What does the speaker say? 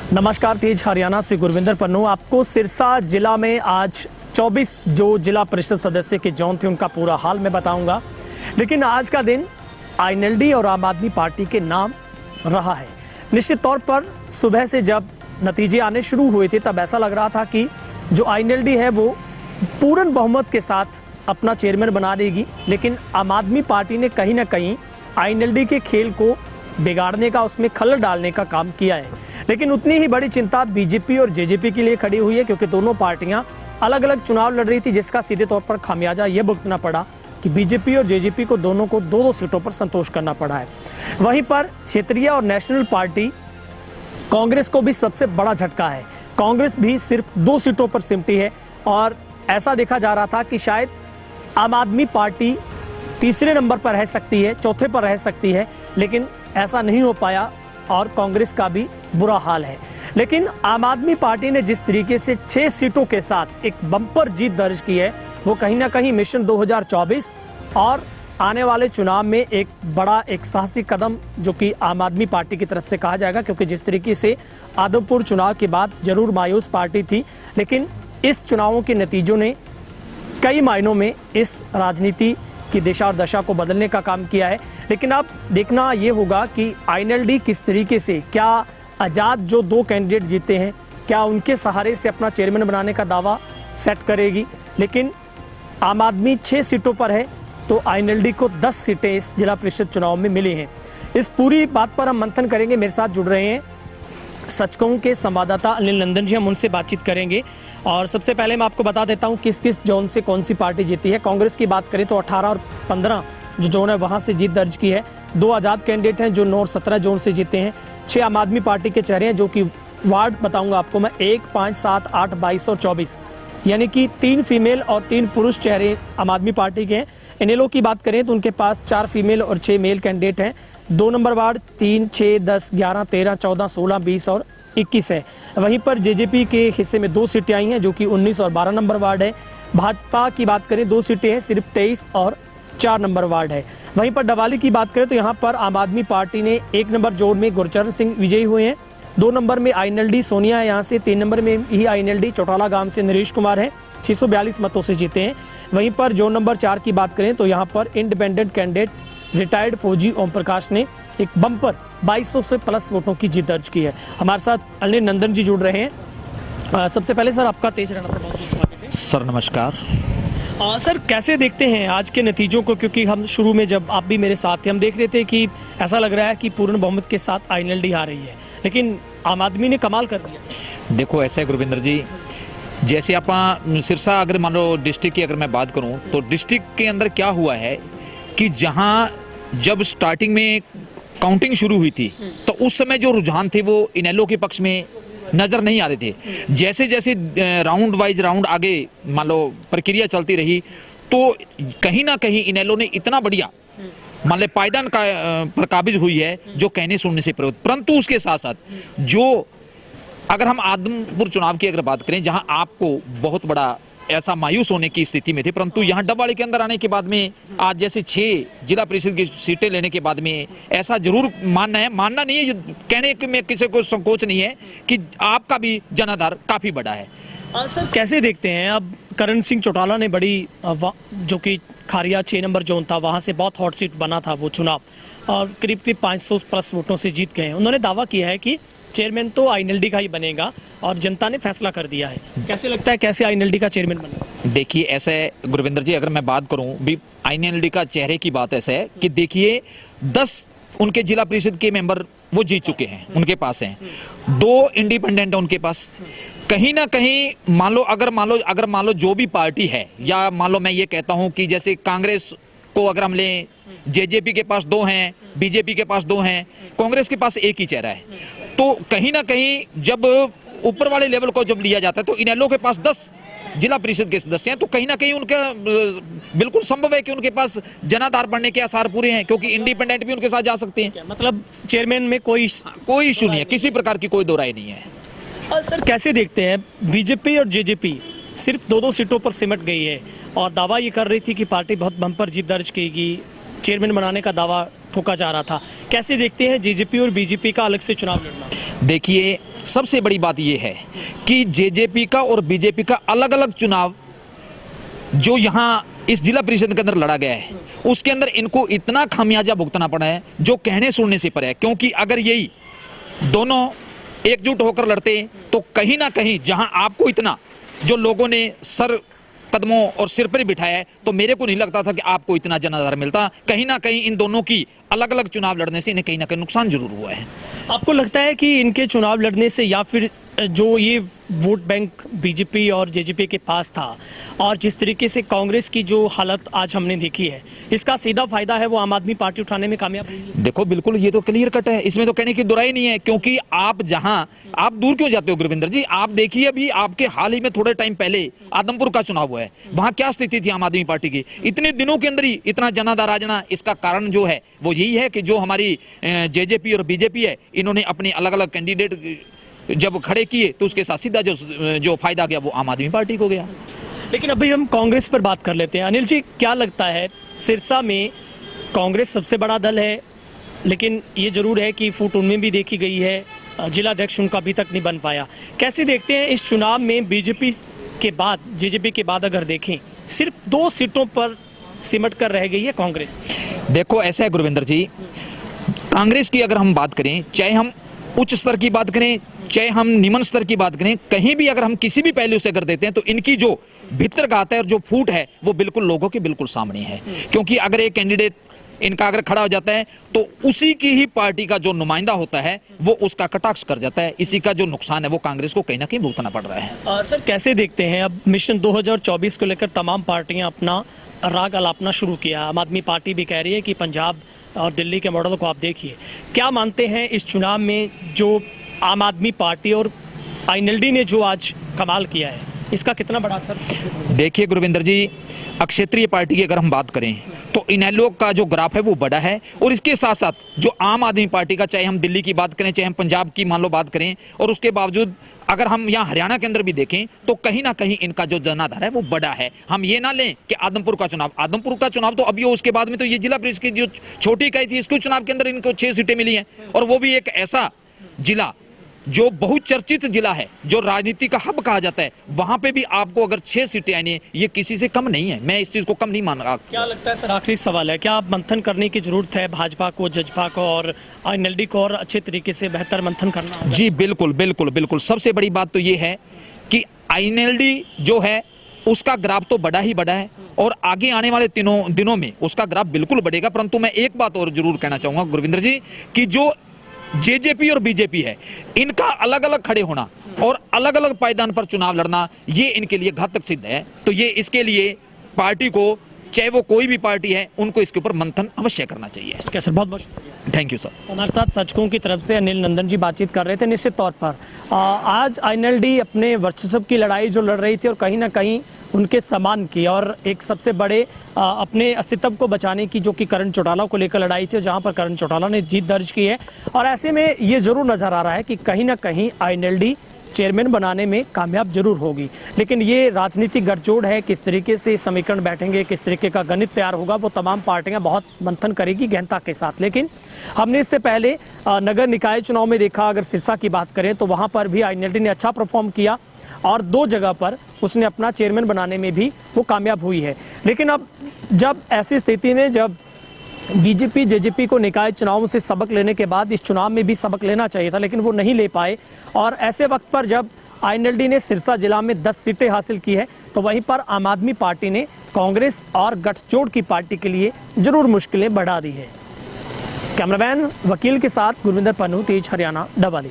नमस्कार, तेज हरियाणा से गुरविंदर पन्नू। आपको सिरसा जिला में आज 24 जो जिला परिषद सदस्य के जोन थे उनका पूरा हाल मैं बताऊंगा। लेकिन आज का दिन आईएनएलडी और आम आदमी पार्टी के नाम रहा है। निश्चित तौर पर सुबह से जब नतीजे आने शुरू हुए थे तब ऐसा लग रहा था कि जो आईएनएलडी है वो पूर्ण बहुमत के साथ अपना चेयरमैन बना देगी, लेकिन आम आदमी पार्टी ने कहीं ना कहीं आईएनएलडी के खेल को बिगाड़ने का, उसमें खलल डालने का काम किया है। लेकिन उतनी ही बड़ी चिंता बीजेपी और जेजेपी के लिए खड़ी हुई है, क्योंकि दोनों पार्टियां अलग अलग चुनाव लड़ रही थी, जिसका सीधे तौर पर खामियाजा ये भुगतना पड़ा कि बीजेपी और जेजेपी को दोनों को दो सीटों पर संतोष करना पड़ा है। वहीं पर क्षेत्रीय और नेशनल पार्टी कांग्रेस को भी सबसे बड़ा झटका है। कांग्रेस भी सिर्फ 2 सीटों पर सिमटी है और ऐसा देखा जा रहा था कि शायद आम आदमी पार्टी तीसरे नंबर पर रह सकती है, चौथे पर रह सकती है, लेकिन ऐसा नहीं हो पाया और कांग्रेस का भी बुरा हाल है। लेकिन आम आदमी पार्टी ने जिस तरीके से 6 सीटों के साथ एक बम्पर जीत दर्ज की है, वो कहीं ना कहीं मिशन 2024 और आने वाले चुनाव में एक बड़ा एक साहसी कदम जो कि आम आदमी पार्टी की तरफ से कहा जाएगा, क्योंकि जिस तरीके से आदमपुर चुनाव के बाद जरूर मायूस पार्टी थी, लेकिन इस चुनावों के नतीजों ने कई मायनों में इस राजनीति की दिशा और दशा को बदलने का काम किया है। लेकिन अब देखना ये होगा कि आईएनएलडी किस तरीके से, क्या आज़ाद जो 2 कैंडिडेट जीते हैं, क्या उनके सहारे से अपना चेयरमैन बनाने का दावा सेट करेगी। लेकिन आम आदमी 6 सीटों पर है तो आईएनएलडी को 10 सीटें इस जिला परिषद चुनाव में मिली हैं। इस पूरी बात पर हम मंथन करेंगे। मेरे साथ जुड़ रहे हैं सच कहूं के संवाददाता अनिल नंदन जी, हम उनसे बातचीत करेंगे। और सबसे पहले मैं आपको बता देता हूं किस किस जोन से कौन सी पार्टी जीती है। कांग्रेस की बात करें तो 18 और 15 जो जोन है वहां से जीत दर्ज की है। 2 आज़ाद कैंडिडेट हैं जो 9 और 17 जोन से जीते हैं। 6 आम आदमी पार्टी के चेहरे हैं, जो कि वार्ड बताऊंगा आपको मैं, 1, 5, 7, 8, 22 और 24, यानी कि 3 फीमेल और 3 पुरुष चेहरे आम आदमी पार्टी के हैं। इनेलो की बात करें तो उनके पास 4 फीमेल और 6 मेल कैंडिडेट हैं। 2 नंबर वार्ड 3, 6, 10, 11, 13, 14, 16, 20 और 21 है। वहीं पर जेजेपी के हिस्से में 2 सीटें आई हैं, जो कि 19 और 12 नंबर वार्ड है। भाजपा की बात करें 2 सीटें हैं, सिर्फ 23 और 4 नंबर वार्ड है। वहीं पर डवाली की बात करें तो यहाँ पर आम आदमी पार्टी ने 1 नंबर जोन में गुरचरण सिंह विजयी हुए हैं। 2 नंबर में आईएनएलडी सोनिया है यहाँ से। 3 नंबर में ही आईएनएलडी चौटाला गांव से नरेश कुमार है, 642 मतों से जीते हैं। वहीं पर जोन नंबर 4 की बात करें तो यहाँ पर इंडिपेंडेंट कैंडिडेट रिटायर्ड फौजी ओम प्रकाश ने एक बम्पर 2200 से प्लस वोटों की जीत दर्ज की है। हमारे साथ अनिल नंदन जी जुड़ रहे हैं। सबसे पहले सर आपका तेज रहना पर बहुत स्वागत है। सर नमस्कार। सर कैसे देखते हैं आज के नतीजों को, क्योंकि हम शुरू में जब आप भी मेरे साथ थे हम देख रहे थे कि ऐसा लग रहा है कि पूर्ण बहुमत के साथ आईएनएलडी आ रही है, लेकिन आम आदमी ने कमाल कर दिया। देखो ऐसा है गुरविंदर जी, जैसे आप सिरसा अगर मान लो डिस्ट्रिक्ट की अगर मैं बात करूं तो डिस्ट्रिक्ट के अंदर क्या हुआ है कि जहां जब स्टार्टिंग में काउंटिंग शुरू हुई थी तो उस समय जो रुझान थे वो इनेलो के पक्ष में नज़र नहीं आ रहे थे। जैसे जैसे राउंड वाइज राउंड आगे मान लो प्रक्रिया चलती रही तो कहीं ना कहीं इनेलो ने इतना बढ़िया मान लो पायदान का पर काबिज हुई है जो कहने सुनने से परंतु उसके साथ साथ जो अगर हम आदमपुर चुनाव की अगर बात करें जहां आपको बहुत बड़ा ऐसा मायूस होने की स्थिति में थे, परंतु यहाँ डबवाड़ी के अंदर आने के बाद में आज जैसे 6 जिला परिषद की सीटें लेने के बाद में ऐसा जरूर मानना नहीं है, कहने में किसी को संकोच नहीं है कि आपका भी जनाधार काफी बड़ा है। सर कैसे देखते हैं, अब करण सिंह चौटाला ने बड़ी जो कि खारिया 6 नंबर जोन था वहाँ से बहुत हॉट सीट बना था वो चुनाव, और करीब 500 प्लस वोटों से जीत गए हैं। उन्होंने दावा किया है कि चेयरमैन तो आईएनएलडी का ही बनेगा और जनता ने फैसला कर दिया है। कैसे लगता है कैसे आईएनएलडी का चेयरमैन बनेगा? देखिए ऐसा है गुरविंदर जी, अगर मैं बात करूं भी आईएनएलडी का चेहरे की बात ऐसा है कि देखिए 10 उनके जिला परिषद के मेंबर वो जीत चुके हैं, उनके पास हैं। 2 इंडिपेंडेंट है उनके पास। कहीं ना कहीं मान लो जो भी पार्टी है, या मान लो मैं ये कहता हूं कि जैसे कांग्रेस को अगर हम लें, जेजेपी के पास 2 हैं, बीजेपी के पास 2 हैं, कांग्रेस के पास एक ही चेहरा है। तो कहीं ना कहीं जब ऊपर वाले लेवल को जब लिया जाता है तो इनेलो के पास 10 जिला परिषद के सदस्य हैं, तो कहीं ना कहीं उनका बिल्कुल संभव है कि उनके पास जनाधार बढ़ने के आसार पूरे हैं, क्योंकि इंडिपेंडेंट भी उनके साथ जा सकते हैं। मतलब चेयरमैन में कोई इशू नहीं है, किसी प्रकार की कोई दो राय नहीं है। सर कैसे देखते हैं, बीजेपी और जेजेपी सिर्फ 2 सीटों पर सिमट गई है और दावा ये कर रही थी कि पार्टी बहुत बम्पर जीत दर्ज करेगी, चेयरमैन बनाने का दावा ठोका जा रहा था। कैसे देखते हैं जेजेपी और बीजेपी का अलग से चुनाव लड़ना? देखिए सबसे बड़ी बात यह है कि जेजेपी का और बीजेपी का अलग अलग चुनाव जो यहाँ इस जिला परिषद के अंदर लड़ा गया है, उसके अंदर इनको इतना खामियाजा भुगतना पड़ा है जो कहने सुनने से परे है। क्योंकि अगर यही दोनों एकजुट होकर लड़ते तो कहीं ना कहीं जहां आपको इतना जो लोगों ने सर कदमों और सिर पर ही बिठाया है, तो मेरे को नहीं लगता था कि आपको इतना जनाधार मिलता। कहीं ना कहीं इन दोनों की अलग अलग चुनाव लड़ने से इन्हें कहीं ना कहीं नुकसान जरूर हुआ है। आपको लगता है कि इनके चुनाव लड़ने से या फिर जो ये वोट बैंक बीजेपी और जेजेपी के पास था और जिस तरीके से कांग्रेस की जो हालत आज हमने देखी है, इसका सीधा फायदा है वो आम आदमी पार्टी उठाने में कामयाब हुई है? देखो बिल्कुल ये तो क्लियर कट है, इसमें तो कहने की दुराई नहीं है। क्योंकि आप जहां आप दूर क्यों जाते हो गुरविंदर जी, आप देखिए अभी आपके हाल ही में थोड़े टाइम पहले आदमपुर का चुनाव हुआ है, वहां क्या स्थिति थी आम आदमी पार्टी की। इतने दिनों के अंदर ही इतना जनाधार आ जाना, इसका कारण जो है वो यही है कि जो हमारी जेजेपी और बीजेपी है, इन्होंने अपने अलग अलग कैंडिडेट जब खड़े किए तो उसके साथ सीधा जो फायदा गया वो आम आदमी पार्टी को गया। लेकिन अभी हम कांग्रेस पर बात कर लेते हैं। अनिल जी, क्या लगता है सिरसा में कांग्रेस सबसे बड़ा दल है, लेकिन ये जरूर है कि फूट उनमें भी देखी गई है, जिला अध्यक्ष उनका अभी तक नहीं बन पाया। कैसे देखते हैं इस चुनाव में बीजेपी के बाद, जेजेपी के बाद अगर देखें सिर्फ 2 सीटों पर सिमट कर रह गई है कांग्रेस? देखो ऐसा है गुरविंदर जी, कांग्रेस की अगर हम बात करें, चाहे हम उच्च स्तर की बात करें चाहे हम निम्न स्तर की बात करें, कहीं भी अगर हम किसी भी पहलू से अगर देते हैं तो इनकी जो भीतर घात है और जो फूट है वो बिल्कुल लोगों के बिल्कुल सामने है। क्योंकि अगर एक कैंडिडेट इनका अगर खड़ा हो जाता है तो उसी की ही पार्टी का जो नुमाइंदा होता है वो उसका कटाक्ष कर जाता है। इसी का जो नुकसान है वो कांग्रेस को कहीं ना कहीं भुगतना पड़ रहा है। सर, कैसे देखते हैं अब मिशन 2024 को लेकर तमाम पार्टियां अपना राग अलापना शुरू किया। आम आदमी पार्टी भी कह रही है कि पंजाब और दिल्ली के मॉडल को आप देखिए। क्या मानते हैं इस चुनाव में जो आम आदमी पार्टी और आईएनएलडी ने जो आज कमाल किया है, इसका कितना बड़ा असर? देखिए गुरविंदर जी, क्षेत्रीय पार्टी की अगर हम बात करें तो इनेलो का जो ग्राफ है वो बड़ा है, और इसके साथ साथ जो आम आदमी पार्टी का, चाहे हम दिल्ली की बात करें चाहे हम पंजाब की मान लो बात करें, और उसके बावजूद अगर हम यहाँ हरियाणा के अंदर भी देखें तो कहीं ना कहीं इनका जो जनाधार है वो बड़ा है। हम ये ना लें कि आदमपुर का चुनाव तो अभी हो, उसके बाद में तो ये जिला परिषद की जो छोटी इकाई थी इसके चुनाव के अंदर इनको 6 सीटें मिली हैं, और वो भी एक ऐसा जिला जो बहुचर्चित जिला है, जो राजनीति का हब कहा जाता है, वहां पे भी आपको अगर 6 सीटें आनी है, ये किसी से कम नहीं है। मैं इस चीज को कम नहीं मान रहा। क्या लगता है सर, आखिरी सवाल है, क्या आप मंथन करने की जरूरत है भाजपा को, जजपा को और आईएनएलडी को, और अच्छे तरीके से बेहतर मंथन करना होगा? जी बिल्कुल बिल्कुल बिल्कुल। सबसे बड़ी बात तो ये है कि आईएनएलडी जो है उसका ग्राफ तो बड़ा ही बड़ा है, और आगे आने वाले दिनों में उसका ग्राफ बिल्कुल बढ़ेगा। परंतु मैं एक बात और जरूर कहना चाहूंगा गुरविंदर जी, कि जो जेजेपी और बीजेपी है, इनका अलग अलग खड़े होना और अलग अलग पायदान पर चुनाव लड़ना, ये इनके लिए घातक सिद्ध है। तो ये इसके लिए पार्टी को, चाहे वो कोई भी पार्टी है, उनको इसके ऊपर मंथन अवश्य करना चाहिए। ठीक है सर, बहुत बहुत शुक्रिया। Thank you sir. हमारे साथ सचकों की तरफ से अनिल नंदन जी बातचीत कर रहे थे। निश्चित तौर पर आज आईएनएलडी अपने वर्चस्व की लड़ाई जो लड़ रही थी और कहीं ना कहीं उनके सम्मान की, और एक सबसे बड़े अपने अस्तित्व को बचाने की जो कि करण चौटाला को लेकर लड़ाई थी, जहां पर करण चौटाला ने जीत दर्ज की है। और ऐसे में ये जरूर नजर आ रहा है कि कहीं ना कहीं आईएनएलडी चेयरमैन बनाने में कामयाब जरूर होगी। लेकिन ये राजनीतिक गठजोड़ है, किस तरीके से समीकरण बैठेंगे, किस तरीके का गणित तैयार होगा, वो तमाम पार्टियां बहुत मंथन करेगी गहनता के साथ। लेकिन हमने इससे पहले नगर निकाय चुनाव में देखा, अगर सिरसा की बात करें तो वहां पर भी आईएनएलडी ने अच्छा परफॉर्म किया और 2 जगह पर उसने अपना चेयरमैन बनाने में भी वो कामयाब हुई है। लेकिन अब जब ऐसी स्थिति में जब बीजेपी जेजेपी को निकाय चुनावों से सबक लेने के बाद इस चुनाव में भी सबक लेना चाहिए था, लेकिन वो नहीं ले पाए, और ऐसे वक्त पर जब आईएनएलडी ने सिरसा जिला में 10 सीटें हासिल की है, तो वहीं पर आम आदमी पार्टी ने कांग्रेस और गठजोड़ की पार्टी के लिए जरूर मुश्किलें बढ़ा दी है। कैमरामैन वकील के साथ गुरविंदर पन्नू, तेज हरियाणा, डबवाली।